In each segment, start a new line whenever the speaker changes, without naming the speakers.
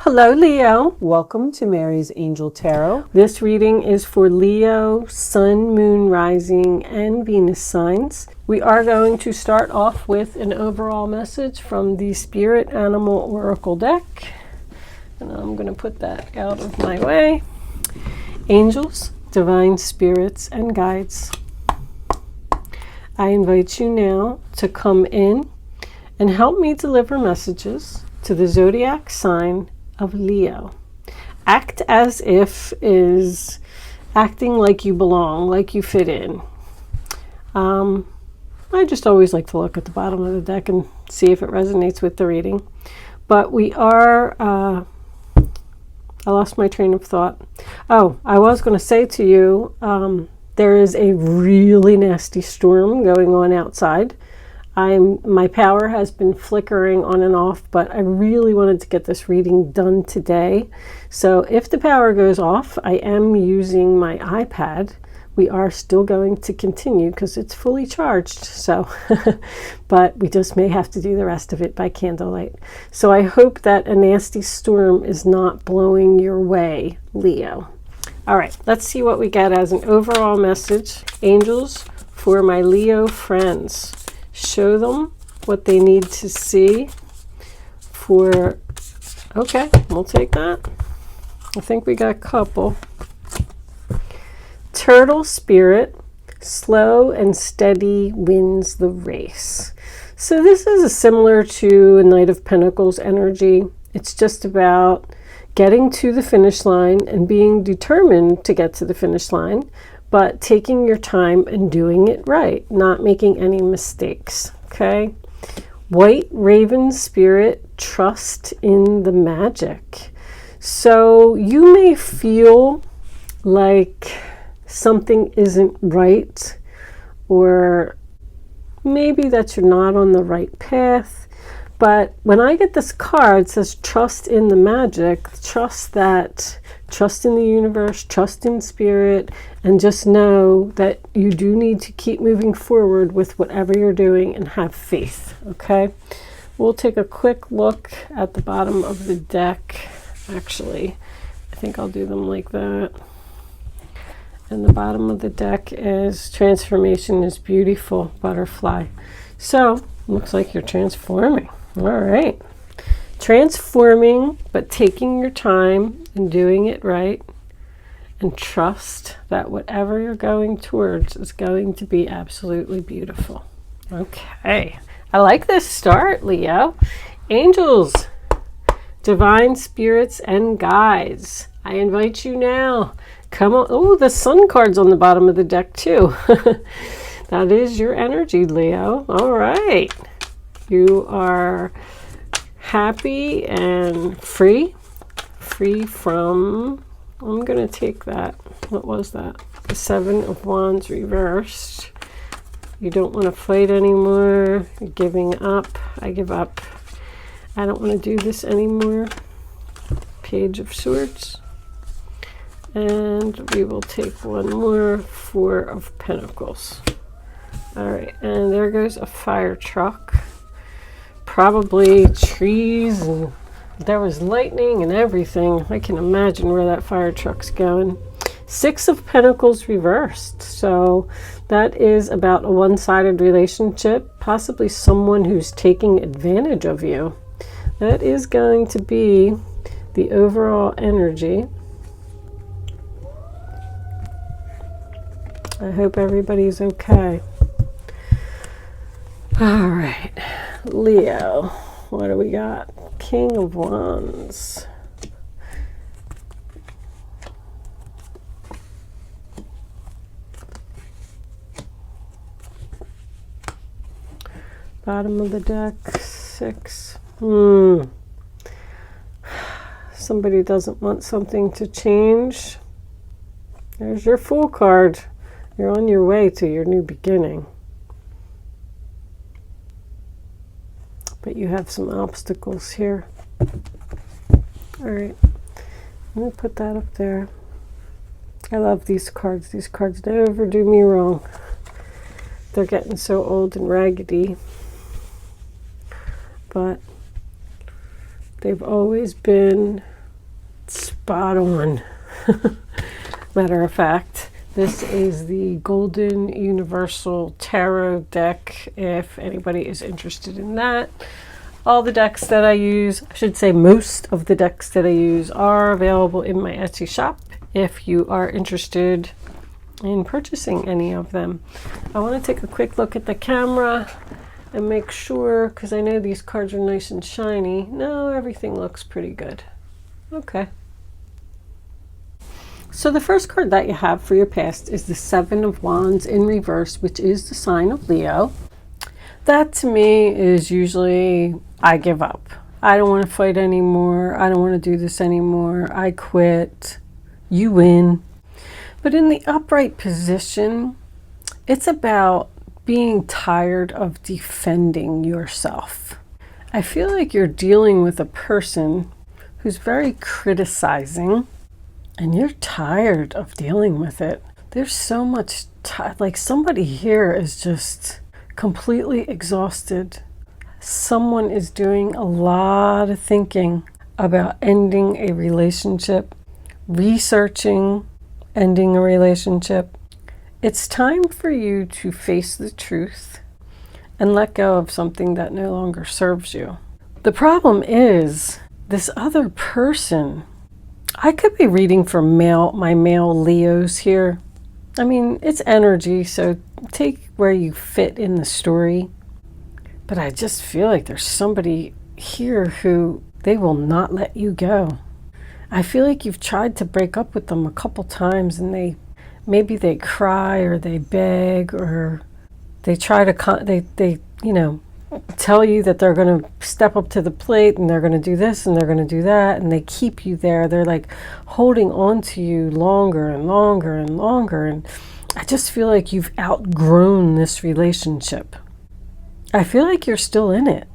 Hello, Leo.
Welcome to Mary's Angel Tarot.
This reading is for Leo, Sun, Moon, Rising, and Venus signs. We are going to start off with an overall message from the Spirit Animal Oracle deck. And I'm going to put that out of my way. Angels, divine spirits, and guides, I invite you now to come in and help me deliver messages to the zodiac sign of Leo. Act as if is acting like you belong, like you fit in. I just always like to look at the bottom of the deck and see if it resonates with the reading. But we are, I lost my train of thought. Oh, I was going to say to you, there is a really nasty storm going on outside. My power has been flickering on and off, but I really wanted to get this reading done today. So if the power goes off, I am using my iPad. We are still going to continue because it's fully charged. So, but we just may have to do the rest of it by candlelight. So I hope that a nasty storm is not blowing your way, Leo. All right, let's see what we get as an overall message. Angels, for my Leo friends. Show them what they need to see for, okay, we'll take that. I think we got a couple. Turtle spirit, slow and steady wins the race. So this is similar to a Knight of Pentacles energy. It's just about getting to the finish line and being determined to get to the finish line, but taking your time and doing it right, not making any mistakes, okay? White Raven Spirit, trust in the magic. So you may feel like something isn't right, or maybe that you're not on the right path. But when I get this card, it says trust in the magic, trust in the universe, trust in spirit, and just know that you do need to keep moving forward with whatever you're doing and have faith, okay? We'll take a quick look at the bottom of the deck. Actually, I think I'll do them like that. And the bottom of the deck is transformation is beautiful, butterfly. So, looks like you're transforming. All right. Transforming, but taking your time and doing it right. And trust that whatever you're going towards is going to be absolutely beautiful. Okay. I like this start, Leo. Angels, divine spirits, and guides, I invite you now. Come on. Oh, the sun card's on the bottom of the deck too. That is your energy, Leo. All right. You are happy and free from, I'm going to take that. What was that? The Seven of Wands reversed. You don't want to fight anymore. You're giving up. I give up. I don't want to do this anymore. Page of Swords. And we will take one more, Four of Pentacles. All right, and there goes a fire truck. Probably trees, and there was lightning and everything. I can imagine where that fire truck's going. Six of Pentacles reversed. So that is about a one-sided relationship, possibly someone who's taking advantage of you. That is going to be the overall energy. I hope everybody's okay. All right, Leo, what do we got? King of Wands. Bottom of the deck, six. Somebody doesn't want something to change. There's your Fool card. You're on your way to your new beginning. But you have some obstacles here. All right, let me put that up there. I love these cards. These cards never do me wrong. They're getting so old and raggedy. But they've always been Spot on. Matter of fact, this is the Golden Universal Tarot deck, if anybody is interested in that. All the decks that I use, I should say most of the decks that I use, are available in my Etsy shop if you are interested in purchasing any of them. I want to take a quick look at the camera and make sure, because I know these cards are nice and shiny. No, everything looks pretty good. Okay. So the first card that you have for your past is the Seven of Wands in reverse, which is the sign of Leo. That to me is usually, I give up. I don't want to fight anymore. I don't want to do this anymore. I quit. You win. But in the upright position, it's about being tired of defending yourself. I feel like you're dealing with a person who's very criticizing, and you're tired of dealing with it. There's so much, like somebody here is just completely exhausted. Someone is doing a lot of thinking about ending a relationship, researching ending a relationship. It's time for you to face the truth and let go of something that no longer serves you. The problem is this other person. I could be reading for my male Leos here. I mean, it's energy, so take where you fit in the story. But I just feel like there's somebody here who they will not let you go. I feel like you've tried to break up with them a couple times, and maybe they cry or they beg or they try to they tell you that they're going to step up to the plate and they're going to do this and they're going to do that, and they keep you there. They're like holding on to you longer and longer and longer, and I just feel like you've outgrown this relationship. I feel like you're still in it.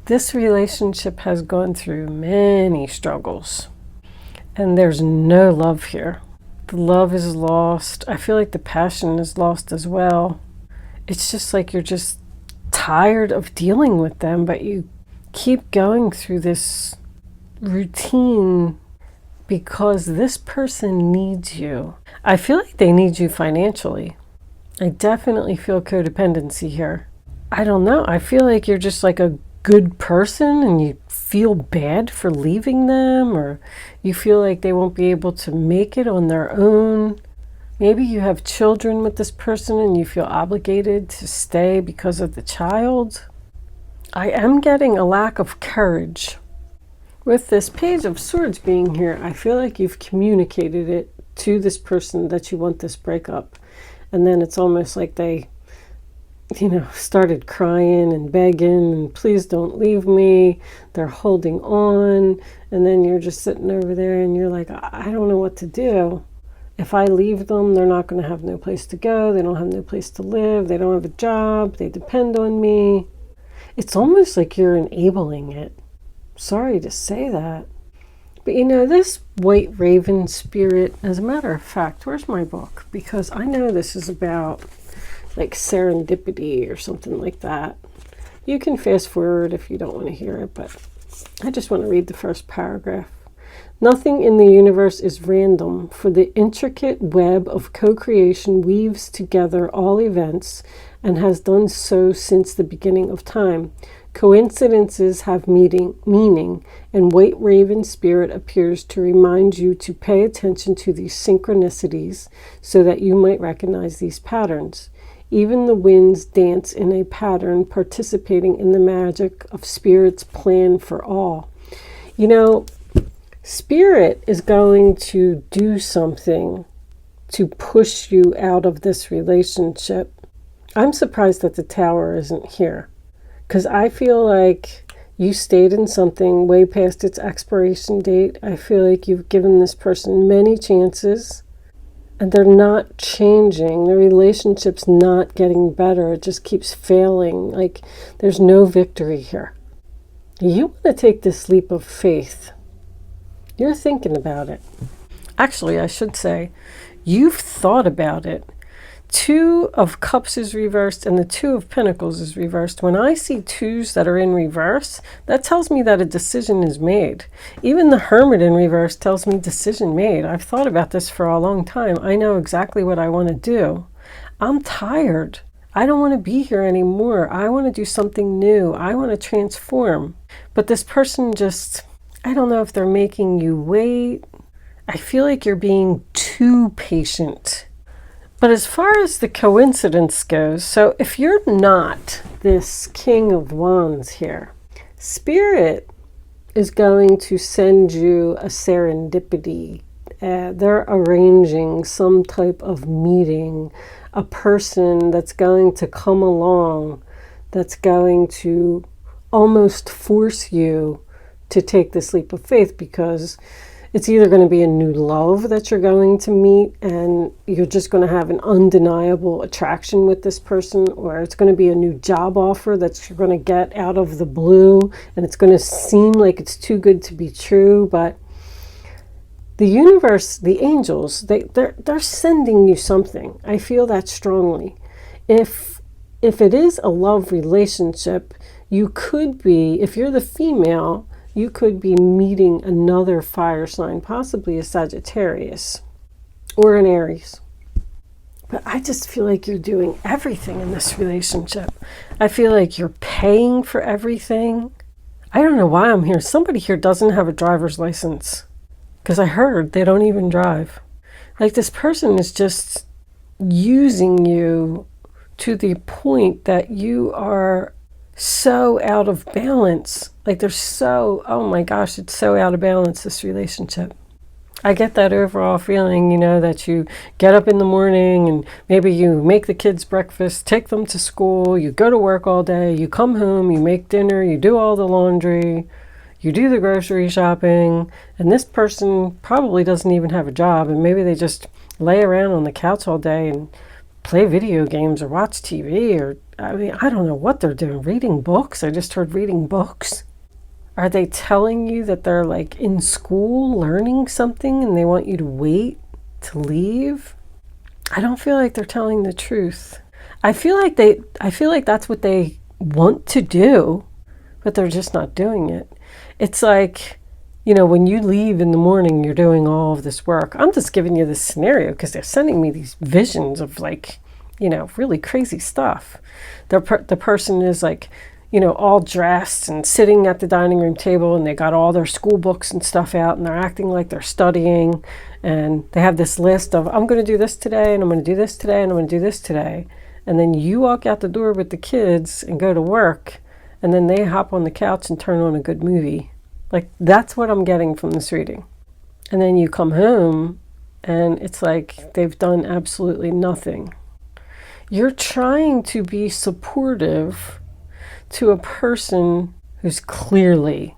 This relationship has gone through many struggles, and there's no love here. The love is lost. I feel like the passion is lost as well. It's just like you're just tired of dealing with them, but you keep going through this routine because this person needs you. I feel like they need you financially. I definitely feel codependency here. I don't know. I feel like you're just like a good person and you feel bad for leaving them, or you feel like they won't be able to make it on their own. Maybe you have children with this person and you feel obligated to stay because of the child. I am getting a lack of courage. With this Page of Swords being here, I feel like you've communicated it to this person that you want this breakup. And then it's almost like they, started crying and begging and please don't leave me. They're holding on. And then you're just sitting over there and you're like, I don't know what to do. If I leave them, they're not going to have no place to go. They don't have no place to live. They don't have a job. They depend on me. It's almost like you're enabling it. Sorry to say that. But this white raven spirit, as a matter of fact, where's my book? Because I know this is about like serendipity or something like that. You can fast forward if you don't want to hear it, but I just want to read the first paragraph. Nothing in the universe is random, for the intricate web of co-creation weaves together all events and has done so since the beginning of time. Coincidences have meaning, and White Raven Spirit appears to remind you to pay attention to these synchronicities so that you might recognize these patterns. Even the winds dance in a pattern, participating in the magic of Spirit's plan for all. Spirit is going to do something to push you out of this relationship. I'm surprised that the Tower isn't here, because I feel like you stayed in something way past its expiration date. I feel like you've given this person many chances and they're not changing. The relationship's not getting better. It just keeps failing. Like there's no victory here. You want to take this leap of faith. You're thinking about it. Actually, I should say, you've thought about it. Two of Cups is reversed and the Two of Pentacles is reversed. When I see twos that are in reverse, that tells me that a decision is made. Even the Hermit in reverse tells me decision made. I've thought about this for a long time. I know exactly what I want to do. I'm tired. I don't want to be here anymore. I want to do something new. I want to transform. But this person just, I don't know if they're making you wait. I feel like you're being too patient. But as far as the coincidence goes, so if you're not this King of Wands here, Spirit is going to send you a serendipity. They're arranging some type of meeting, a person that's going to come along, that's going to almost force you to take this leap of faith, because it's either going to be a new love that you're going to meet and you're just going to have an undeniable attraction with this person, or it's going to be a new job offer that you're going to get out of the blue and it's going to seem like it's too good to be true. But the universe, the angels, they're sending you something. I feel that strongly. If it is a love relationship, you could be, if you're the female, you could be meeting another fire sign, possibly a Sagittarius or an Aries. But I just feel like you're doing everything in this relationship. I feel like you're paying for everything. I don't know why I'm here. Somebody here doesn't have a driver's license, because I heard they don't even drive. Like, this person is just using you to the point that you are so out of balance. Like, they're so, oh my gosh, it's so out of balance, this relationship. I get that overall feeling, that you get up in the morning and maybe you make the kids breakfast, take them to school, you go to work all day, you come home, you make dinner, you do all the laundry, you do the grocery shopping, and this person probably doesn't even have a job, and maybe they just lay around on the couch all day and play video games or watch TV, or I don't know what they're doing. Reading books? I just heard reading books. Are they telling you that they're like in school learning something and they want you to wait to leave? I don't feel like they're telling the truth. I feel like that's what they want to do, but they're just not doing it. It's like, when you leave in the morning, you're doing all of this work. I'm just giving you this scenario because they're sending me these visions of really crazy stuff. The person is all dressed and sitting at the dining room table, and they got all their school books and stuff out, and they're acting like they're studying, and they have this list of, I'm going to do this today, and I'm going to do this today, and I'm going to do this today. And then you walk out the door with the kids and go to work, and then they hop on the couch and turn on a good movie. Like, that's what I'm getting from this reading. And then you come home and it's like they've done absolutely nothing. You're trying to be supportive to a person who's clearly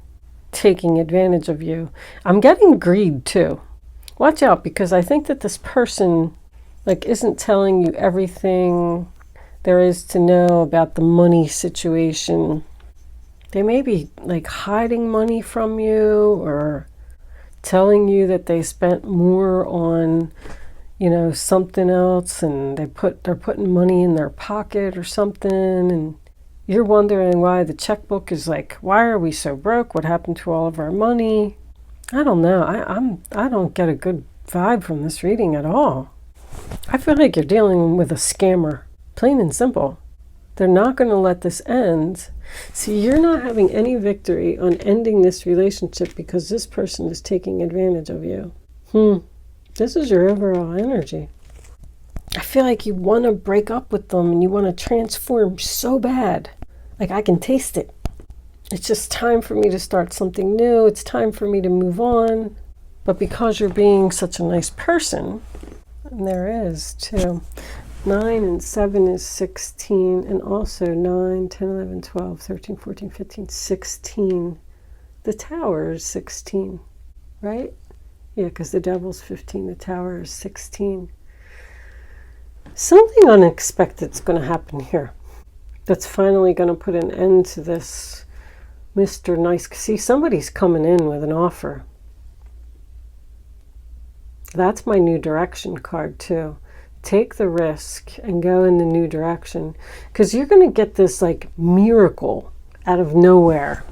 taking advantage of you. I'm getting greed too. Watch out, because I think that this person isn't telling you everything there is to know about the money situation. They may be hiding money from you, or telling you that they spent more on, something else, and they're putting money in their pocket or something, and you're wondering why the checkbook is why are we so broke? What happened to all of our money? I don't know. I don't get a good vibe from this reading at all. I feel like you're dealing with a scammer, plain and simple. They're not going to let this end. See, you're not having any victory on ending this relationship because this person is taking advantage of you. This is your overall energy. I feel like you want to break up with them and you want to transform so bad. I can taste it. It's just time for me to start something new. It's time for me to move on. But because you're being such a nice person, and there is too. 9 and 7 is 16, and also 9, 10, 11, 12, 13, 14, 15, 16. The Tower is 16, right? Yeah, because the Devil's 15, the Tower is 16. Something unexpected is going to happen here. That's finally going to put an end to this Mr. Nice. See, somebody's coming in with an offer. That's my new direction card too. Take the risk and go in the new direction, because you're going to get this like miracle out of nowhere,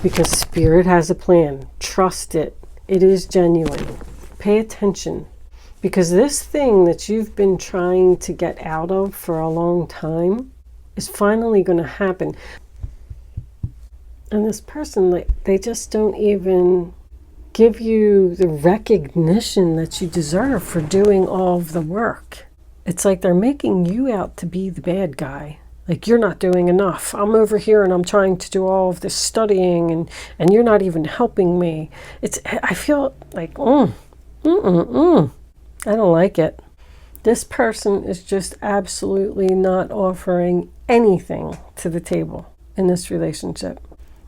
because Spirit has a plan. Trust it. It is genuine. Pay attention, because this thing that you've been trying to get out of for a long time is finally going to happen. And this person, like, they just don't even give you the recognition that you deserve for doing all of the work. It's like they're making you out to be the bad guy. Like, you're not doing enough. I'm over here and I'm trying to do all of this studying and you're not even helping me. I feel like, I don't like it. This person is just absolutely not offering anything to the table in this relationship.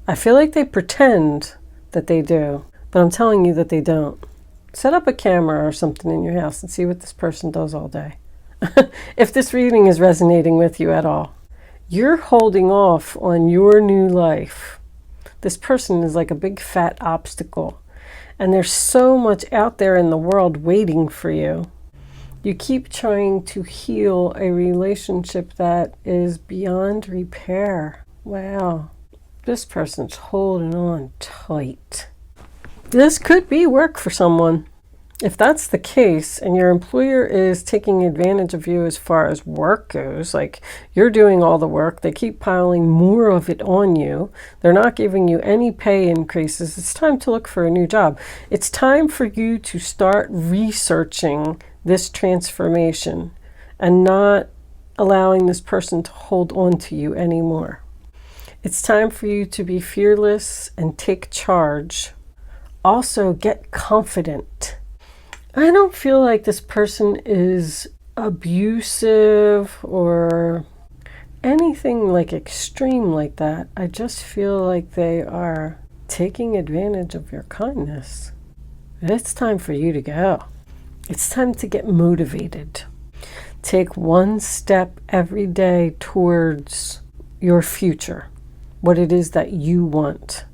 I feel like they pretend that they do, but I'm telling you that they don't. Set up a camera or something in your house and see what this person does all day. If this reading is resonating with you at all, you're holding off on your new life. This person is like a big fat obstacle, and there's so much out there in the world waiting for you. You keep trying to heal a relationship that is beyond repair. Wow. This person's holding on tight. This could be work for someone. If that's the case, and your employer is taking advantage of you as far as work goes, like you're doing all the work, they keep piling more of it on you, they're not giving you any pay increases, it's time to look for a new job. It's time for you to start researching this transformation and not allowing this person to hold on to you anymore. It's time for you to be fearless and take charge. Also, get confident. I don't feel like this person is abusive or anything like extreme like that. I just feel like they are taking advantage of your kindness. It's time for you to go. It's time to get motivated. Take one step every day towards your future, what it is that you want.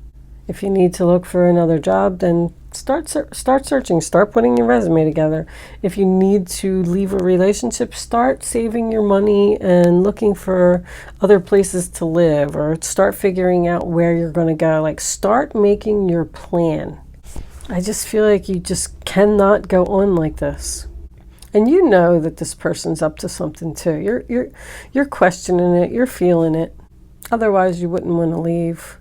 If you need to look for another job, then start searching, start putting your resume together. If you need to leave a relationship, start saving your money and looking for other places to live, or start figuring out where you're going to go. Like, start making your plan. I just feel like you just cannot go on like this. And you know that this person's up to something too. You're questioning it, you're feeling it. Otherwise, you wouldn't want to leave.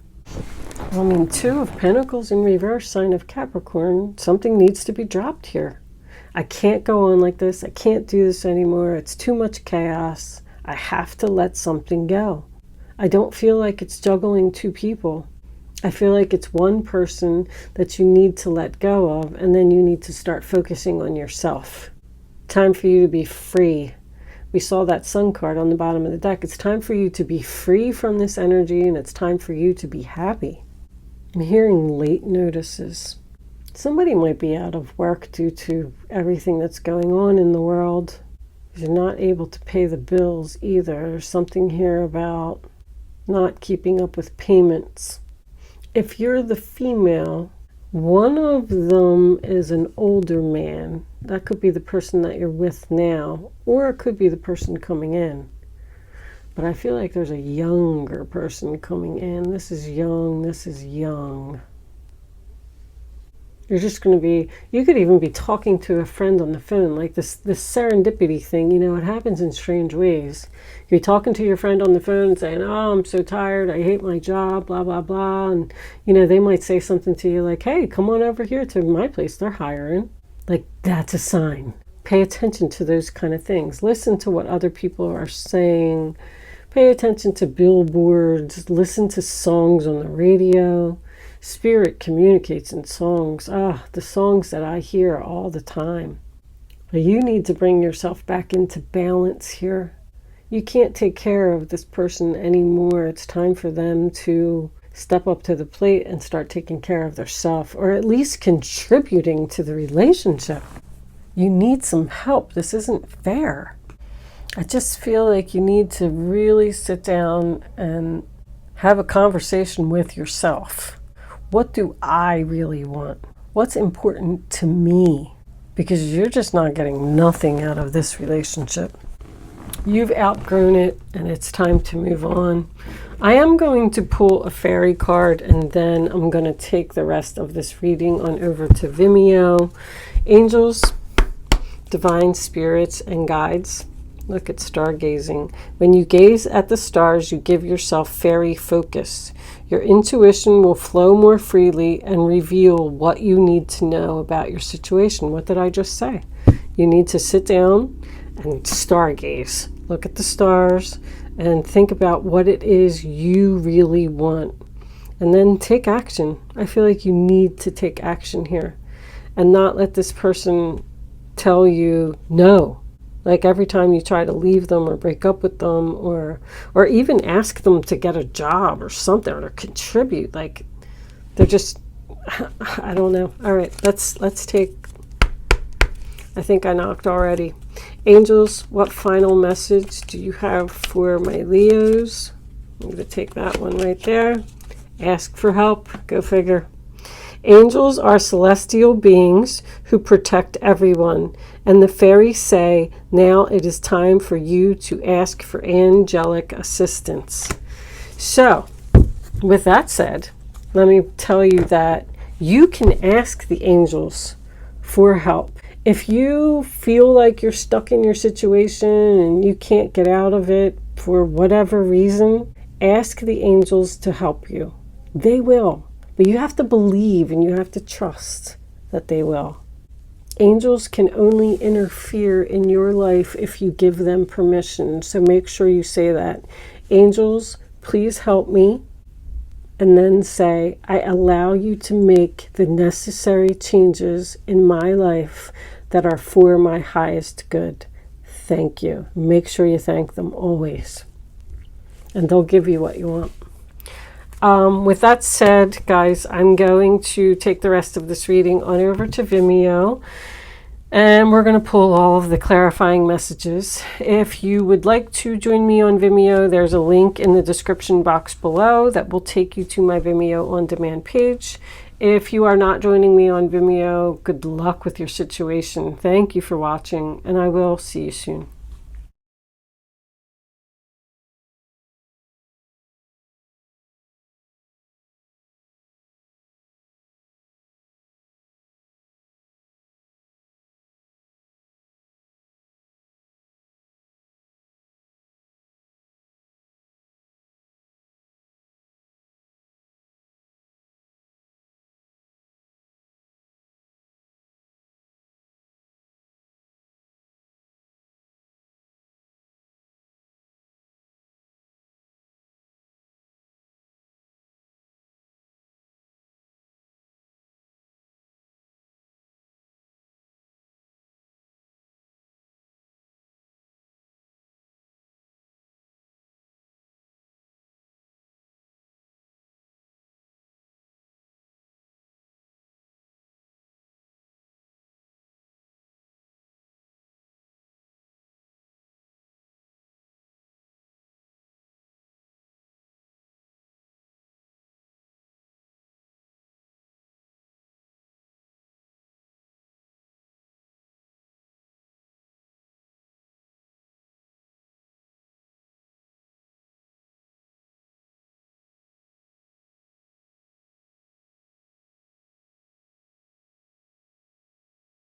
I mean, 2 of Pentacles in reverse, sign of Capricorn. Something needs to be dropped here. I can't go on like this. I can't do this anymore. It's too much chaos. I have to let something go. I don't feel like it's juggling 2 people. I feel like it's one person that you need to let go of, and then you need to start focusing on yourself. Time for you to be free. We saw that Sun card on the bottom of the deck. It's time for you to be free from this energy, and it's time for you to be happy. I'm hearing late notices. Somebody might be out of work due to everything that's going on in the world. You're not able to pay the bills either. There's something here about not keeping up with payments. If you're the female, one of them is an older man. That could be the person that you're with now, or it could be the person coming in. But I feel like there's a younger person coming in. This is young. This is young. You're just going to be, you could even be talking to a friend on the phone, like this serendipity thing. You know, it happens in strange ways. You're talking to your friend on the phone saying, oh, I'm so tired. I hate my job, blah, blah, blah. And, you know, they might say something to you like, hey, come on over here to my place. They're hiring. Like, that's a sign. Pay attention to those kind of things. Listen to what other people are saying. Pay attention to billboards. Listen to songs on the radio. Spirit communicates in songs. The songs that I hear all the time. But you need to bring yourself back into balance here. You can't take care of this person anymore. It's time for them to step up to the plate and start taking care of themselves, or at least contributing to the relationship. You need some help. This isn't fair. I just feel like you need to really sit down and have a conversation with yourself. What do I really want? What's important to me? because you're just not getting nothing out of this relationship. You've outgrown it and it's time to move on. I am going to pull a fairy card and then I'm going to take the rest of this reading on over to Vimeo. Angels, divine spirits, and guides. Look at stargazing. When you gaze at the stars, you give yourself fairy focus. Your intuition will flow more freely and reveal what you need to know about your situation. What did I just say? You need to sit down and stargaze. Look at the stars and think about what it is you really want. And then take action. I feel like you need to take action here and not let this person tell you no. Like every time you try to leave them or break up with them or even ask them to get a job or something or contribute, like they're just, I don't know. All right, let's take, I think I knocked already. Angels, what final message do you have for my Leos? I'm going to take that one right there. Ask for help. Go figure. Angels are celestial beings who protect everyone, and the fairies say, now it is time for you to ask for angelic assistance. So, with that said, let me tell you that you can ask the angels for help. If you feel like you're stuck in your situation and you can't get out of it for whatever reason, ask the angels to help you. They will. But you have to believe and you have to trust that they will. Angels can only interfere in your life if you give them permission. So make sure you say that. Angels, please help me. And then say, I allow you to make the necessary changes in my life that are for my highest good. Thank you. Make sure you thank them always. And they'll give you what you want. With that said, guys, I'm going to take the rest of this reading on over to Vimeo. And we're going to pull all of the clarifying messages. If you would like to join me on Vimeo, there's a link in the description box below that will take you to my Vimeo on demand page. If you are not joining me on Vimeo, good luck with your situation. Thank you for watching, and I will see you soon.